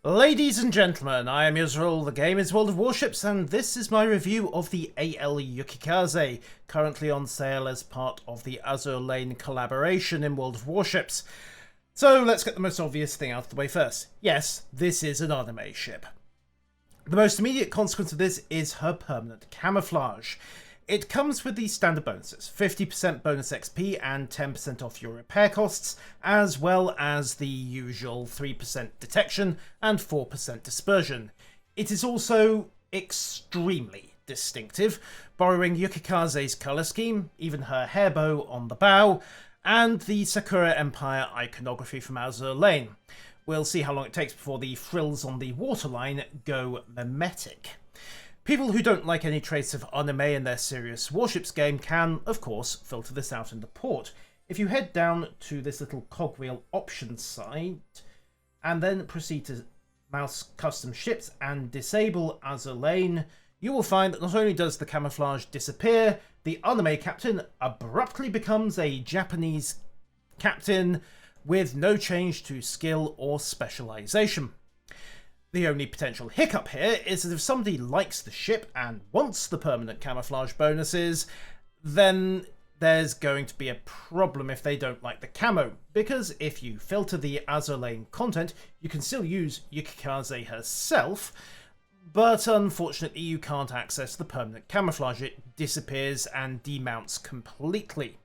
Ladies and gentlemen, I am Israel, the game is World of Warships, and this is my review of the AL Yukikaze, currently on sale as part of the Azur Lane collaboration in World of Warships. So let's get the most obvious thing out of the way first. Yes, this is an anime ship. The most immediate consequence of this is her permanent camouflage. It comes with the standard bonuses, 50% bonus XP and 10% off your repair costs, as well as the usual 3% detection and 4% dispersion. It is also extremely distinctive, borrowing Yukikaze's colour scheme, even her hairbow on the bow, and the Sakura Empire iconography from Azur Lane. We'll see how long it takes before the frills on the waterline go mimetic. People who don't like any trace of anime in their serious warships game can, of course, filter this out in the port. If you head down to this little cogwheel options site, and then proceed to mouse custom ships and disable Azur Lane, you will find that not only does the camouflage disappear, the anime captain abruptly becomes a Japanese captain with no change to skill or specialization. The only potential hiccup here is that if somebody likes the ship and wants the permanent camouflage bonuses, then there's going to be a problem if they don't like the camo, because if you filter the Azur Lane content, you can still use Yukikaze herself, but unfortunately you can't access the permanent camouflage. It disappears and demounts completely.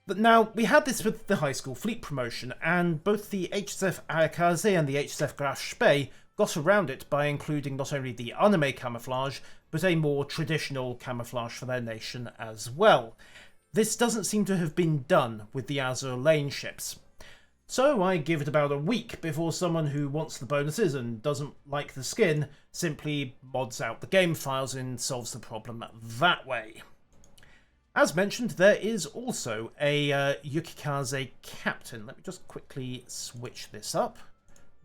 But now, we had this with the high school fleet promotion, and both the HSF Ayakaze and the HSF Graf Spee got around it by including not only the anime camouflage, but a more traditional camouflage for their nation as well. This doesn't seem to have been done with the Azur Lane ships. So I give it about a week before someone who wants the bonuses and doesn't like the skin simply mods out the game files and solves the problem that way. As mentioned, there is also a Yukikaze captain. Let me just quickly switch this up.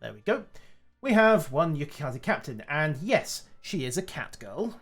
There we go. We have one Yukikaze captain, and yes, she is a cat girl.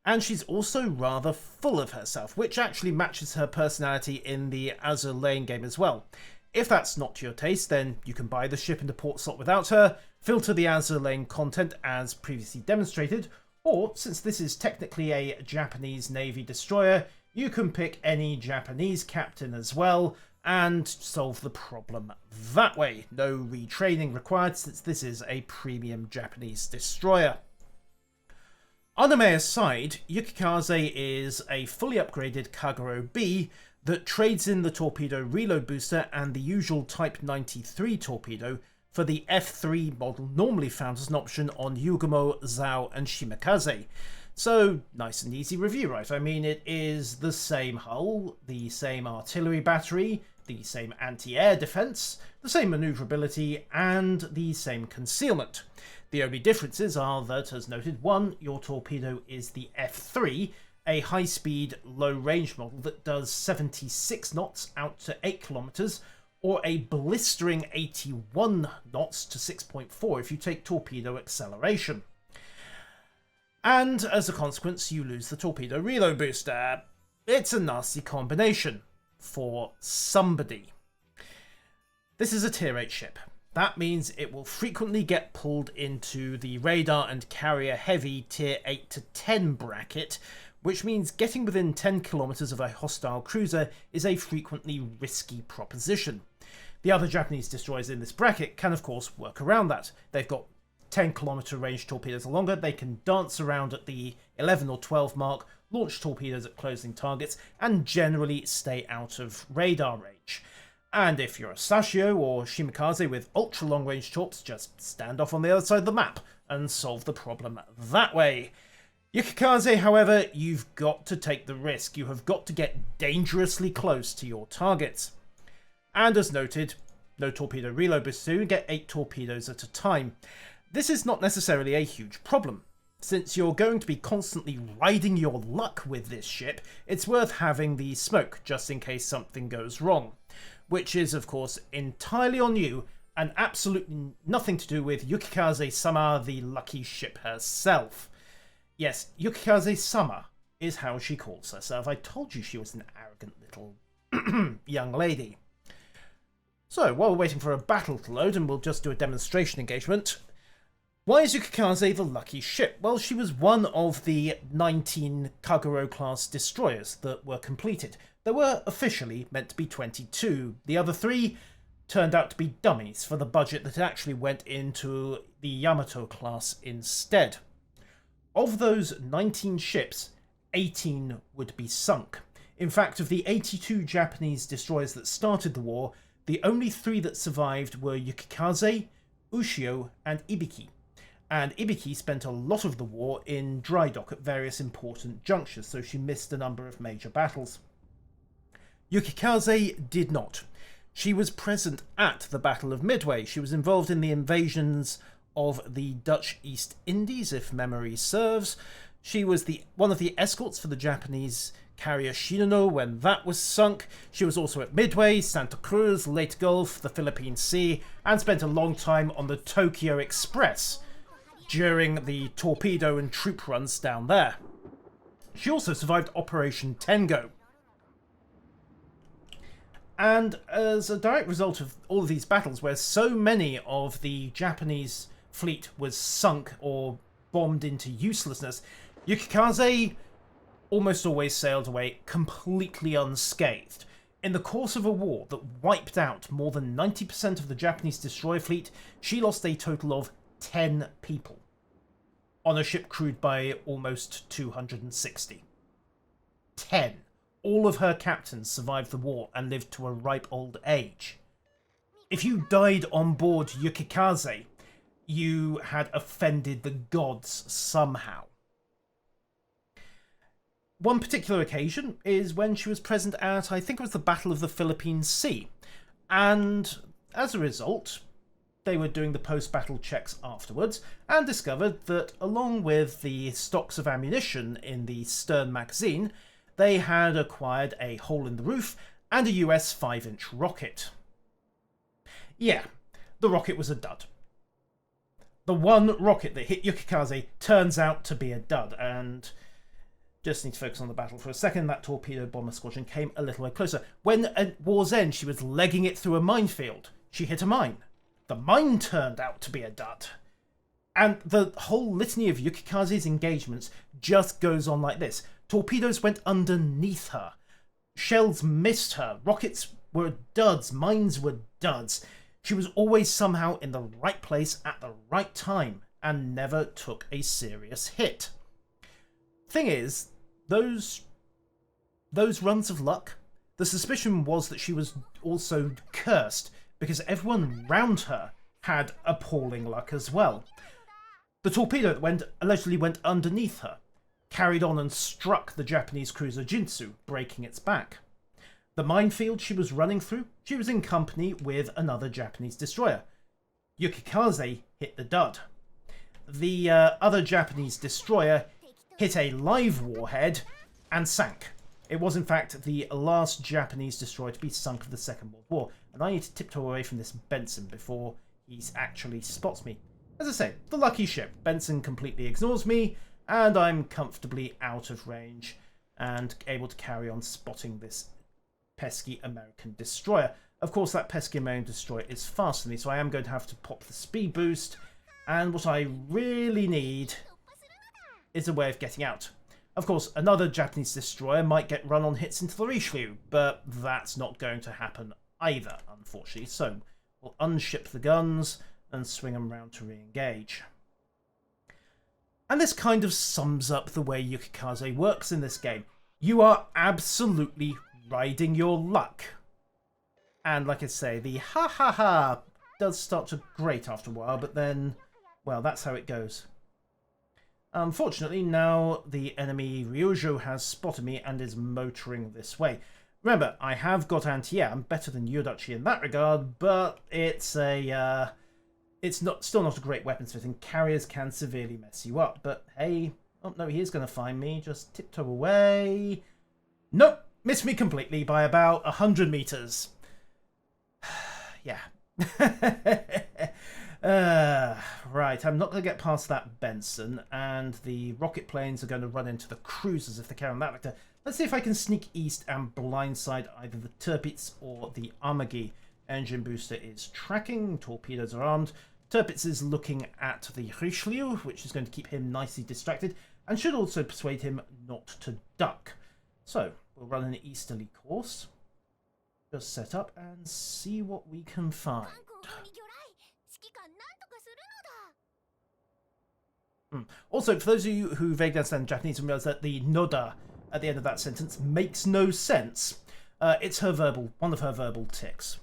And she's also rather full of herself, which actually matches her personality in the Azur Lane game as well. If that's not to your taste, then you can buy the ship in the port slot without her, filter the Azur Lane content as previously demonstrated, or, since this is technically a Japanese Navy destroyer, you can pick any Japanese captain as well and solve the problem that way. No retraining required since this is a premium Japanese destroyer. Anime aside, Yukikaze is a fully upgraded Kaguro B that trades in the torpedo reload booster and the usual Type 93 torpedo for the F3 model normally found as an option on Yugumo, Zao and Shimakaze. So, nice and easy review, right? I mean, it is the same hull, the same artillery battery, the same anti-air defense, the same maneuverability, and the same concealment. The only differences are that, as noted, one, your torpedo is the F3, a high-speed, low-range model that does 76 knots out to 8 kilometers, or a blistering 81 knots to 6.4 if you take torpedo acceleration. And as a consequence, you lose the torpedo reload booster. It's a nasty combination for somebody. This is a tier 8 ship. That means it will frequently get pulled into the radar and carrier heavy tier 8 to 10 bracket, which means getting within 10 kilometers of a hostile cruiser is a frequently risky proposition. The other Japanese destroyers in this bracket can of course work around that. They've got 10-kilometer range torpedoes or longer, they can dance around at the 11 or 12 mark, launch torpedoes at closing targets, and generally stay out of radar range. And if you're a Sashio or Shimakaze with ultra-long range torps, just stand off on the other side of the map and solve the problem that way. Yukikaze, however, you've got to take the risk. You have got to get dangerously close to your targets. And as noted, no torpedo reload booster, you get 8 torpedoes at a time. This is not necessarily a huge problem. Since you're going to be constantly riding your luck with this ship, it's worth having the smoke just in case something goes wrong. Which is, of course, entirely on you and absolutely nothing to do with Yukikaze-sama, the lucky ship herself. Yes, Yukikaze-sama is how she calls herself. I told you she was an arrogant little young lady. So, while we're waiting for a battle to load, and we'll just do a demonstration engagement, why is Yukikaze the lucky ship? Well, she was one of the 19 Kaguro-class destroyers that were completed. There were officially meant to be 22. The other 3 turned out to be dummies for the budget that actually went into the Yamato class instead. Of those 19 ships, 18 would be sunk. In fact, of the 82 Japanese destroyers that started the war, the only 3 that survived were Yukikaze, Ushio, and Ibiki. And Ibiki spent a lot of the war in dry dock at various important junctures, so she missed a number of major battles. Yukikaze did not. She was present at the Battle of Midway. She was involved in the invasions of the Dutch East Indies, if memory serves. She was one of the escorts for the Japanese carrier Shinano when that was sunk. She was also at Midway, Santa Cruz, Leyte Gulf, the Philippine Sea, and spent a long time on the Tokyo Express during the torpedo and troop runs down there. She also survived Operation Tengo. And as a direct result of all of these battles, where so many of the Japanese fleet was sunk or bombed into uselessness, Yukikaze almost always sailed away completely unscathed. In the course of a war that wiped out more than 90% of the Japanese destroyer fleet, she lost a total of 10 people on a ship crewed by almost 260. 10. All of her captains survived the war and lived to a ripe old age. If you died on board Yukikaze, you had offended the gods somehow. One particular occasion is when she was present at, I think it was the Battle of the Philippine Sea, and as a result, they were doing the post-battle checks afterwards and discovered that along with the stocks of ammunition in the stern magazine, they had acquired a hole in the roof and a US 5-inch rocket. Yeah, the rocket was a dud. The one rocket that hit Yukikaze turns out to be a dud, and just need to focus on the battle for a second. That torpedo bomber squadron came a little way closer. When at war's end she was legging it through a minefield, she hit a mine. The mine turned out to be a dud. And the whole litany of Yukikaze's engagements just goes on like this. Torpedoes went underneath her. Shells missed her. Rockets were duds. Mines were duds. She was always somehow in the right place at the right time and never took a serious hit. Thing is, those runs of luck, the suspicion was that she was also cursed because everyone round her had appalling luck as well. The torpedo that allegedly went underneath her carried on and struck the Japanese cruiser Jinsu, breaking its back. The minefield she was running through, she was in company with another Japanese destroyer. Yukikaze hit the dud. The other Japanese destroyer hit a live warhead and sank. It was in fact the last Japanese destroyer to be sunk of the Second World War, and I need to tiptoe away from this Benson before he actually spots me. As I say, the lucky ship. Benson completely ignores me, and I'm comfortably out of range and able to carry on spotting this pesky American destroyer. Of course, that pesky American destroyer is faster than me, so I am going to have to pop the speed boost, and what I really need is a way of getting out. Of course, another Japanese destroyer might get run-on hits into the Richelieu, but that's not going to happen either, unfortunately. So we'll unship the guns and swing them round to re-engage. And this kind of sums up the way Yukikaze works in this game. You are absolutely riding your luck. And like I say, the ha-ha-ha does start to grate after a while, but then, well, that's how it goes. Unfortunately, now the enemy Ryujo has spotted me and is motoring this way. Remember, I have got anti-air. I'm better than Yodachi in that regard, but it's still not a great weapons fit, and carriers can severely mess you up. But hey, oh no, he is going to find me. Just tiptoe away. Nope, missed me completely by about 100 meters. Yeah. Right, I'm not going to get past that Benson, and the rocket planes are going to run into the cruisers if they carry on that vector. Let's see if I can sneak east and blindside either the Tirpitz or the Amagi. Engine booster is tracking. Torpedoes are armed. Tirpitz is looking at the Richelieu, which is going to keep him nicely distracted and should also persuade him not to duck. So we'll run an easterly course. Just set up and see what we can find. Also, for those of you who vaguely understand Japanese and realize that the noda at the end of that sentence makes no sense, it's one of her verbal tics.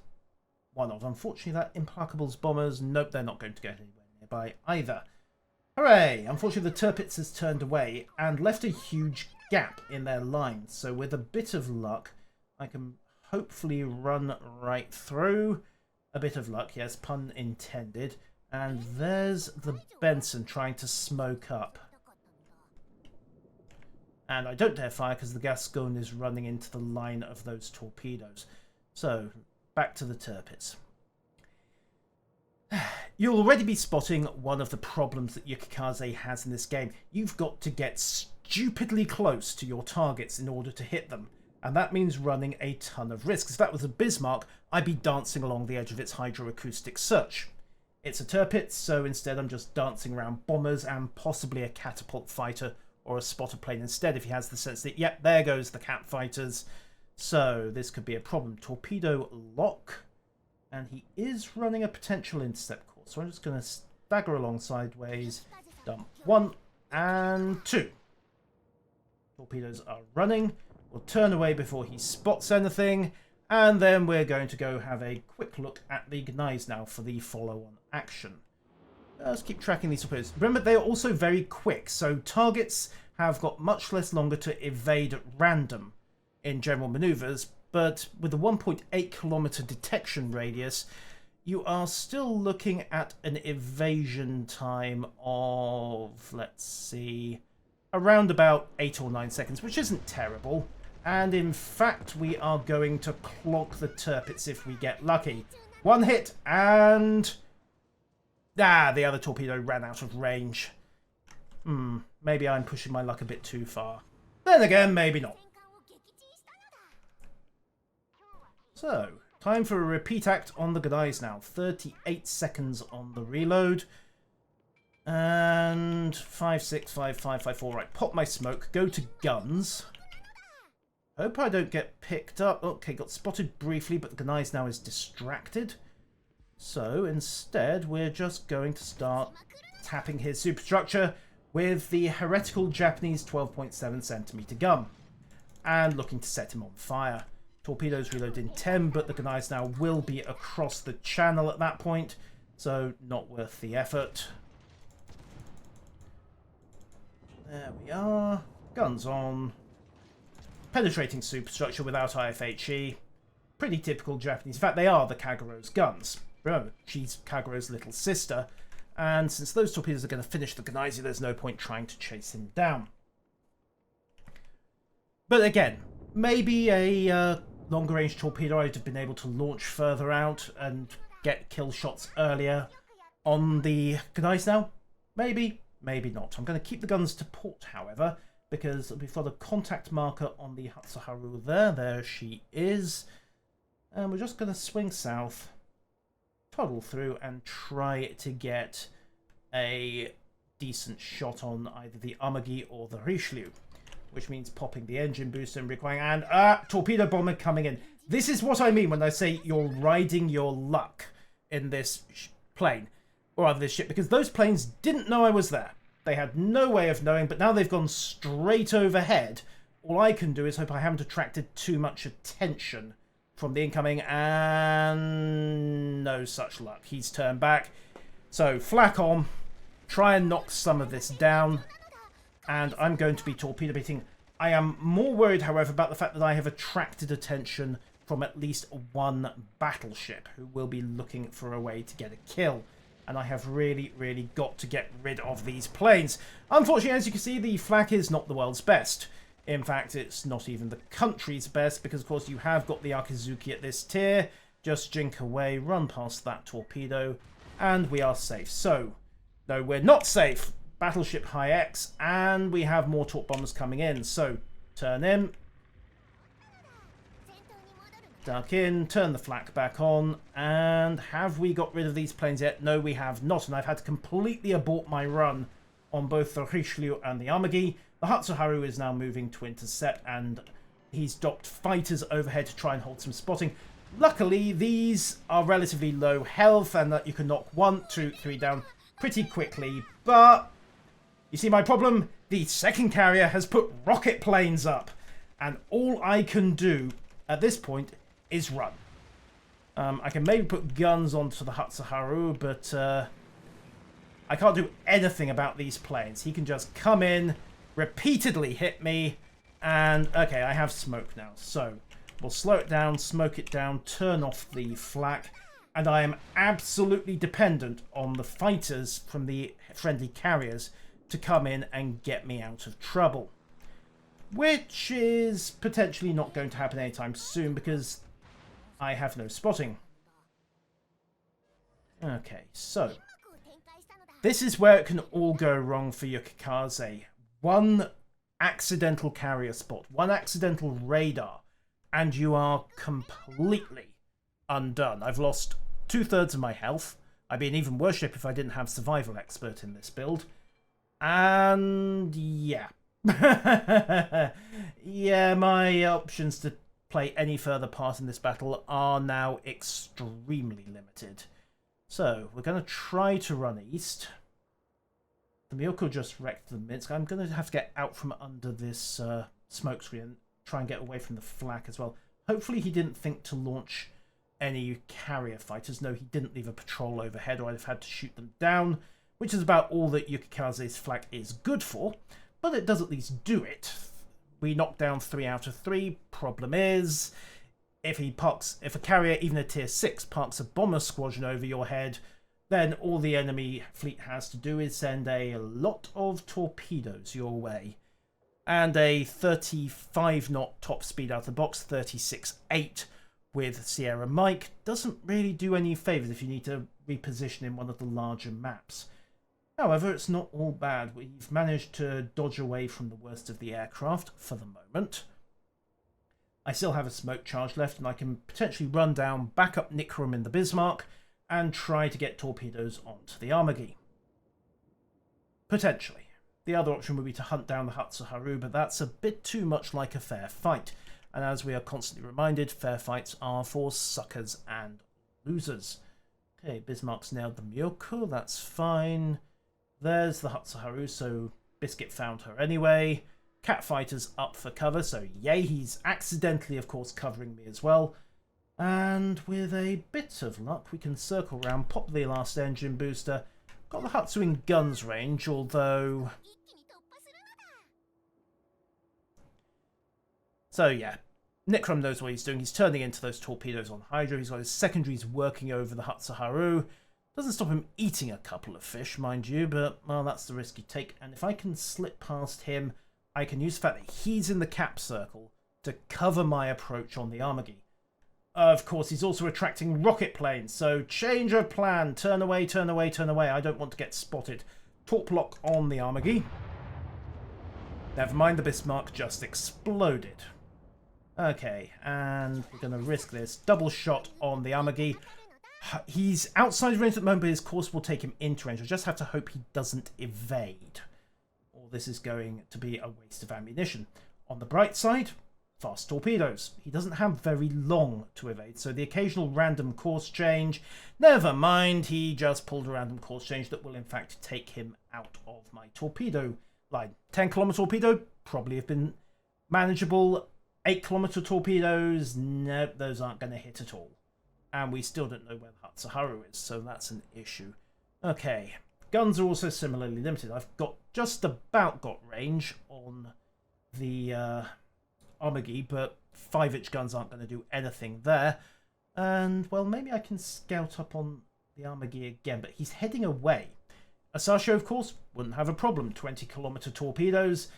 One of. Unfortunately, that Implacable's bombers, nope, they're not going to get anywhere nearby either. Hooray! Unfortunately, the Tirpitz has turned away and left a huge gap in their lines. So with a bit of luck, I can hopefully run right through. A bit of luck, yes, pun intended. And there's the Benson trying to smoke up. And I don't dare fire because the Gascon is running into the line of those torpedoes. So, back to the Tirpitz. You'll already be spotting one of the problems that Yukikaze has in this game. You've got to get stupidly close to your targets in order to hit them. And that means running a ton of risks. If that was a Bismarck, I'd be dancing along the edge of its hydroacoustic search. It's a Tirpitz, so instead I'm just dancing around bombers and possibly a catapult fighter or a spotter plane instead if he has the sense that, yep, there goes the cat fighters. So this could be a problem. Torpedo lock. And he is running a potential intercept course. So I'm just going to stagger along sideways. Dump 1 and 2. Torpedoes are running. We'll turn away before he spots anything. And then we're going to go have a quick look at the Gneiss now for the follow-on action. Let's keep tracking these torpedoes. Remember, they are also very quick. So targets have got much less longer to evade at random in general maneuvers, but with a 1.8 kilometer detection radius, you are still looking at an evasion time of, let's see, around about 8 or 9 seconds, which isn't terrible. And in fact, we are going to clock the Tirpitz if we get lucky. One hit, and the other torpedo ran out of range. Maybe I'm pushing my luck a bit too far. Then again, maybe not. So, time for a repeat act on the Gneiss now. 38 seconds on the reload. And 5, 6, 5, 5, 5, 4. Right, pop my smoke. Go to guns. Hope I don't get picked up. Okay, got spotted briefly, but the Gneiss now is distracted. So, instead, we're just going to start tapping his superstructure with the heretical Japanese 12.7 centimeter gun. And looking to set him on fire. Torpedoes reload in 10, but the Gneiss now will be across the channel at that point, so not worth the effort. There we are. Guns on. Penetrating superstructure without IFHE. Pretty typical Japanese. In fact, they are the Kaguro's guns. Remember, she's Kaguro's little sister, and since those torpedoes are going to finish the Gneiss, there's no point trying to chase him down. But again, maybe a longer range torpedo I'd have been able to launch further out and get kill shots earlier on the Gneiss now. Maybe, maybe not. I'm going to keep the guns to port, however, because we've got a contact marker on the Hatsuharu there. There she is. And we're just going to swing south, toddle through, and try to get a decent shot on either the Amagi or the Richelieu, which means popping the engine booster and requiring... And, torpedo bomber coming in. This is what I mean when I say you're riding your luck in this plane, or rather this ship, because those planes didn't know I was there. They had no way of knowing, but now they've gone straight overhead. All I can do is hope I haven't attracted too much attention from the incoming, and no such luck. He's turned back. So, flak on. Try and knock some of this down. And I'm going to be torpedo beating. I am more worried, however, about the fact that I have attracted attention from at least one battleship who will be looking for a way to get a kill. And I have really, really got to get rid of these planes. Unfortunately, as you can see, the flak is not the world's best. In fact, it's not even the country's best, because, of course, you have got the Akizuki at this tier. Just jink away, run past that torpedo, and we are safe. So, no, we're not safe. Battleship High X, and we have more torp bombers coming in. So, turn in. Duck in, turn the flak back on, and have we got rid of these planes yet? No, we have not, and I've had to completely abort my run on both the Richelieu and the Amagi. The Hatsuharu is now moving to intercept, and he's docked fighters overhead to try and hold some spotting. Luckily, these are relatively low health, and that you can knock 1, 2, 3 down pretty quickly, but you see my problem? The second carrier has put rocket planes up, and all I can do at this point is run. I can maybe put guns onto the Hatsuharu, but I can't do anything about these planes. He can just come in, repeatedly hit me, and okay, I have smoke now. So we'll slow it down, smoke it down, turn off the flak, and I am absolutely dependent on the fighters from the friendly carriers to come in and get me out of trouble. Which is potentially not going to happen anytime soon because I have no spotting. Okay, so this is where it can all go wrong for Yukikaze. One accidental carrier spot, one accidental radar, and you are completely undone. I've lost 2/3 of my health. I'd be an even worse shape if I didn't have Survival Expert in this build. And yeah. Yeah, my options to play any further part in this battle are now extremely limited. So, we're going to try to run east. The Miyoko just wrecked the Minsk. I'm going to have to get out from under this smoke screen and try and get away from the flak as well. Hopefully he didn't think to launch any carrier fighters. No, he didn't leave a patrol overhead or I'd have had to shoot them down, which is about all that Yukikaze's flak is good for. But it does at least do it. We knocked down 3 out of 3. Problem is, if a carrier, even a tier 6, parks a bomber squadron over your head, then all the enemy fleet has to do is send a lot of torpedoes your way. And a 35 knot top speed out of the box, 36.8 with Sierra Mike, doesn't really do any favours if you need to reposition in one of the larger maps. However, it's not all bad. We've managed to dodge away from the worst of the aircraft for the moment. I still have a smoke charge left, and I can potentially run down, back up Nikrum in the Bismarck, and try to get torpedoes onto the Amagi. Potentially. The other option would be to hunt down the Hatsuharu, but that's a bit too much like a fair fight. And as we are constantly reminded, fair fights are for suckers and losers. Okay, Bismarck's nailed the Miyoko, that's fine. There's the Hatsuharu, so Biscuit found her anyway. Catfighter's up for cover, so yay, he's accidentally, of course, covering me as well. And with a bit of luck, we can circle around, pop the last engine booster. Got the Hatsu in guns range, although... So yeah, Nikrum knows what he's doing. He's turning into those torpedoes on Hydra. He's got his secondaries working over the Hatsuharu. Doesn't stop him eating a couple of fish, mind you, but, well, that's the risk you take. And if I can slip past him, I can use the fact that he's in the cap circle to cover my approach on the Amagi. Of course, he's also attracting rocket planes, so change of plan. Turn away, turn away, turn away. I don't want to get spotted. Torp lock on the Amagi. Never mind, the Bismarck just exploded. Okay, and we're going to risk this. Double shot on the Amagi. He's outside range at the moment, but his course will take him into range. I just have to hope he doesn't evade, or this is going to be a waste of ammunition. On the bright side, fast torpedoes. He doesn't have very long to evade, so the occasional random course change, never mind, he just pulled a random course change that will in fact take him out of my torpedo line. 10-kilometer torpedo, probably have been manageable. 8-kilometer torpedoes, nope, those aren't going to hit at all. And we still don't know where the Hatsuharu is, so that's an issue. Okay, guns are also similarly limited. I've just about got range on the Amagi, but 5-inch guns aren't going to do anything there. And, well, maybe I can scout up on the Amagi again, but he's heading away. Asashio, of course, wouldn't have a problem. 20-kilometer torpedoes,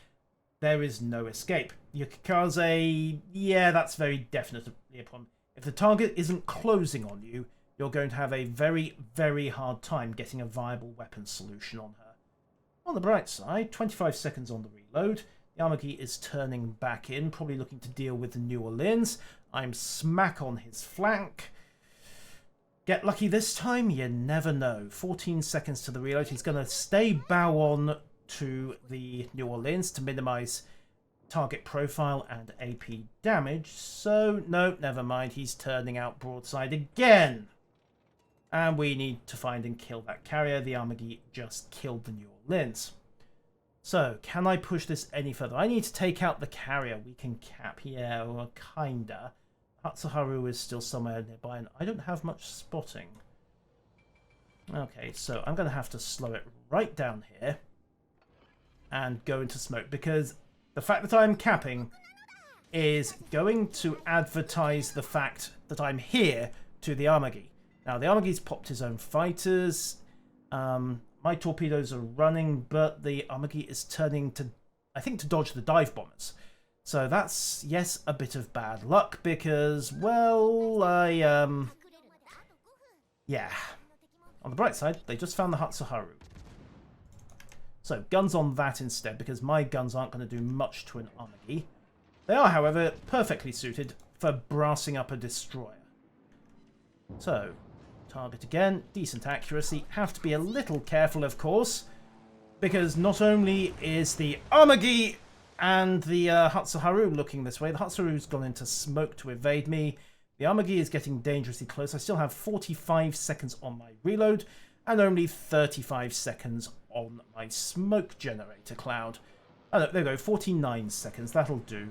there is no escape. Yukikaze, yeah, that's very definitely a problem. If the target isn't closing on you, you're going to have a very, very hard time getting a viable weapon solution on her. On the bright side, 25 seconds on the reload. The Amagi is turning back in, probably looking to deal with the New Orleans. I'm smack on his flank. Get lucky this time? You never know. 14 seconds to the reload. He's going to stay bow on to the New Orleans to minimize target profile and AP damage. So, no, never mind. He's turning out broadside again. And we need to find and kill that carrier. The Armagi just killed the New Orleans. So, can I push this any further? I need to take out the carrier. We can cap. Yeah, well, kinda. Hatsuharu is still somewhere nearby, and I don't have much spotting. Okay, so I'm going to have to slow it right down here and go into smoke, because the fact that I'm capping is going to advertise the fact that I'm here to the Armagi. Now, the Armagi's popped his own fighters. My torpedoes are running, but the Armagi is turning to, I think, to dodge the dive bombers. So that's, yes, a bit of bad luck because, well, yeah. On the bright side, they just found the Hatsuharu. So, guns on that instead, because my guns aren't going to do much to an Armagi. They are, however, perfectly suited for brassing up a destroyer. So, target again, decent accuracy. Have to be a little careful, of course, because not only is the Armagi and the Hatsuharu looking this way, the Hatsuharu's gone into smoke to evade me. The Armagi is getting dangerously close. I still have 45 seconds on my reload and only 35 seconds on my smoke generator cloud. Oh, no, there we go, 49 seconds. That'll do.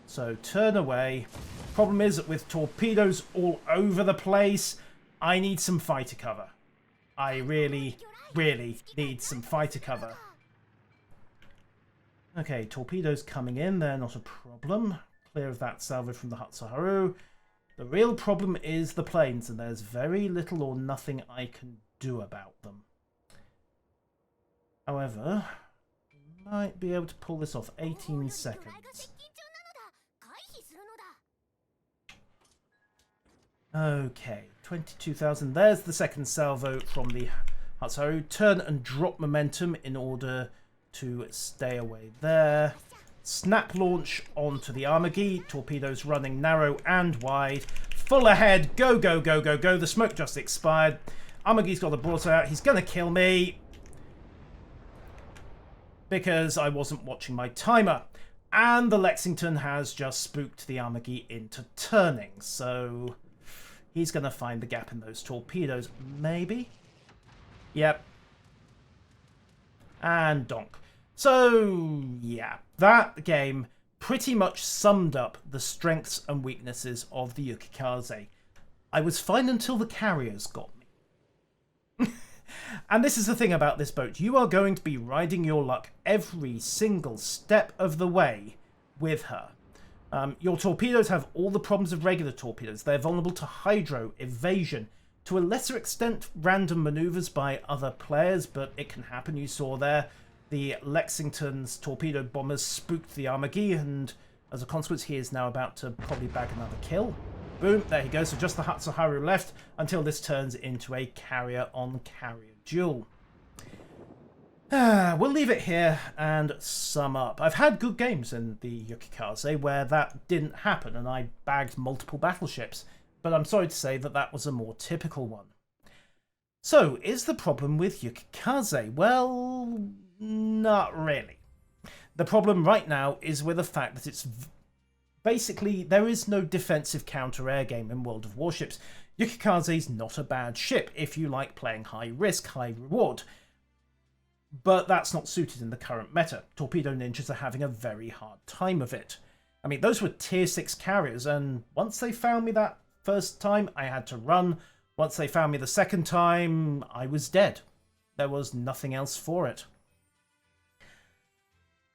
So turn away. Problem is that with torpedoes all over the place, I need some fighter cover. I really, really need some fighter cover. Okay, torpedoes coming in. They're not a problem. Clear of that salvo from the Hatsuharu. The real problem is the planes, and there's very little or nothing I can do about them. However, might be able to pull this off. 18 seconds. Okay, 22,000. There's the second salvo from the Hatsuharu. Turn and drop momentum in order to stay away there. Snap launch onto the Armagi. Torpedoes running narrow and wide. Full ahead. Go, go, go, go, go. The smoke just expired. Armagi's got the broadside out. He's going to kill me because I wasn't watching my timer. And the Lexington has just spooked the Armagi into turning. So he's going to find the gap in those torpedoes. Maybe? Yep. And donk. So, yeah, that game pretty much summed up the strengths and weaknesses of the Yukikaze. I was fine until the carriers got me. And this is the thing about this boat. You are going to be riding your luck every single step of the way with her. Your torpedoes have all the problems of regular torpedoes. They're vulnerable to hydro, evasion, to a lesser extent random maneuvers by other players, but it can happen. You saw there the Lexington's torpedo bombers spooked the Armagi, and as a consequence he is now about to probably bag another kill. Boom, there he goes. So just the Hatsuharu left until this turns into a carrier-on-carrier duel. We'll leave it here and sum up. I've had good games in the Yukikaze where that didn't happen and I bagged multiple battleships, but I'm sorry to say that that was a more typical one. So, is the problem with Yukikaze? Well, not really. The problem right now is with the fact that it's basically, there is no defensive counter-air game in World of Warships. Yukikaze's not a bad ship if you like playing high risk, high reward. But that's not suited in the current meta. Torpedo ninjas are having a very hard time of it. I mean, those were tier 6 carriers, and once they found me that first time, I had to run. Once they found me the second time, I was dead. There was nothing else for it.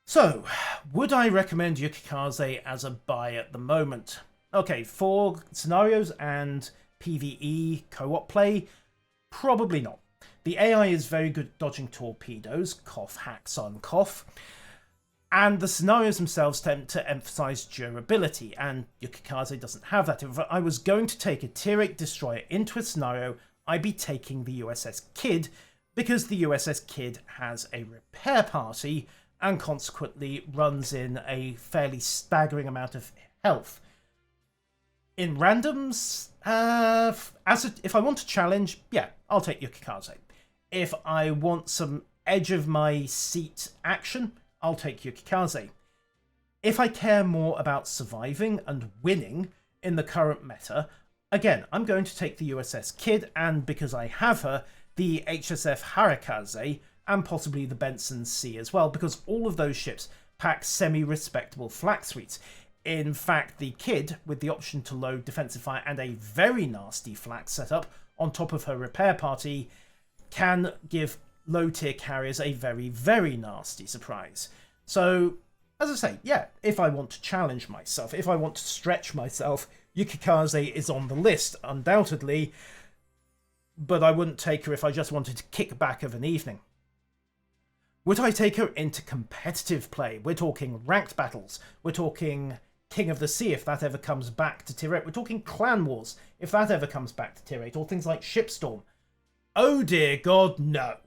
So, would I recommend Yukikaze as a buy at the moment? Okay, for scenarios and PvE co-op play, probably not. The AI is very good at dodging torpedoes, cough, hacks on cough, and the scenarios themselves tend to emphasize durability, and Yukikaze doesn't have that. If I was going to take a tier 8 destroyer into a scenario, I'd be taking the USS Kidd, because the USS Kidd has a repair party and consequently runs in a fairly staggering amount of health. In randoms, if I want to challenge, yeah, I'll take Yukikaze. If I want some edge of my seat action, I'll take Yukikaze. If I care more about surviving and winning in the current meta, again, I'm going to take the USS Kidd, and because I have her, the HSF Harikaze, and possibly the Benson C as well, because all of those ships pack semi-respectable flak suites. In fact, the Kidd, with the option to load defensive fire and a very nasty flak setup on top of her repair party, can give low-tier carriers a very, very nasty surprise. So, as I say, yeah, if I want to challenge myself, if I want to stretch myself, Yukikaze is on the list, undoubtedly, but I wouldn't take her if I just wanted to kick back of an evening. Would I take her into competitive play? We're talking ranked battles. We're talking King of the Sea, if that ever comes back to Tier 8. We're talking Clan Wars, if that ever comes back to Tier 8. Or things like Shipstorm. Oh dear God, no.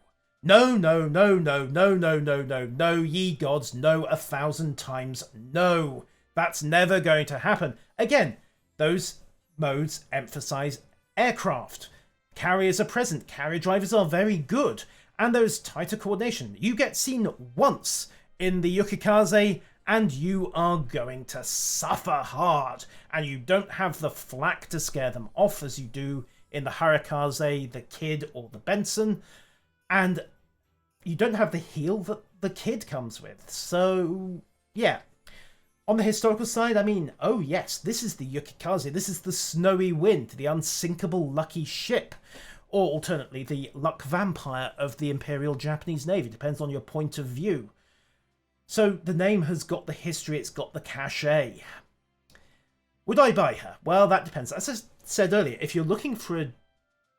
No, no, no, no, no, no, no, no, no, ye gods, no, 1,000 times no. That's never going to happen. Again, those modes emphasize aircraft. Carriers are present, carrier drivers are very good, and there's tighter coordination. You get seen once in the Yukikaze, and you are going to suffer hard, and you don't have the flak to scare them off as you do in the Harikaze, the Kidd, or the Benson, and you don't have the heal that the Kidd comes with. So, yeah. On the historical side, I mean, oh yes, this is the Yukikaze, this is the Snowy Wind, the unsinkable lucky ship, or alternately, the luck vampire of the Imperial Japanese Navy, depends on your point of view. So the name has got the history, it's got the cachet. Would I buy her? Well, that depends. As I said earlier, if you're looking for a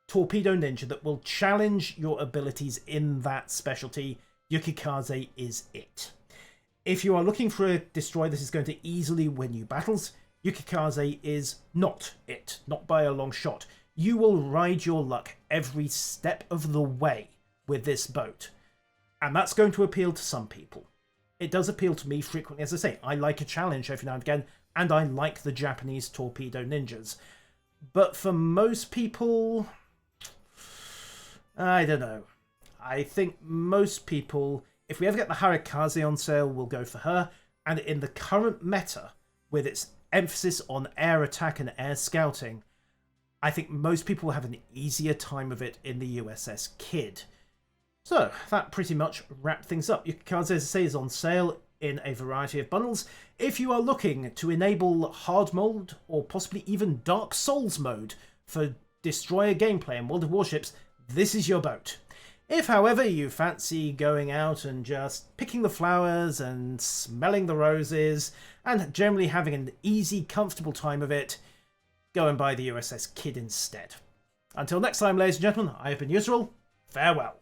torpedo ninja that will challenge your abilities in that specialty, Yukikaze is it. If you are looking for a destroyer that is going to easily win you battles, Yukikaze is not it, not by a long shot. You will ride your luck every step of the way with this boat. And that's going to appeal to some people. It does appeal to me frequently. As I say, I like a challenge every now and again, and I like the Japanese torpedo ninjas. But for most people, I don't know. I think most people, if we ever get the Harikaze on sale, we'll go for her. And in the current meta, with its emphasis on air attack and air scouting, I think most people will have an easier time of it in the USS Kidd. So, that pretty much wrapped things up. Yukikaze, as I say, is on sale in a variety of bundles. If you are looking to enable hard mode, or possibly even Dark Souls mode, for destroyer gameplay in World of Warships, this is your boat. If, however, you fancy going out and just picking the flowers and smelling the roses, and generally having an easy, comfortable time of it, go and buy the USS Kidd instead. Until next time, ladies and gentlemen, I have been Yusril. Farewell.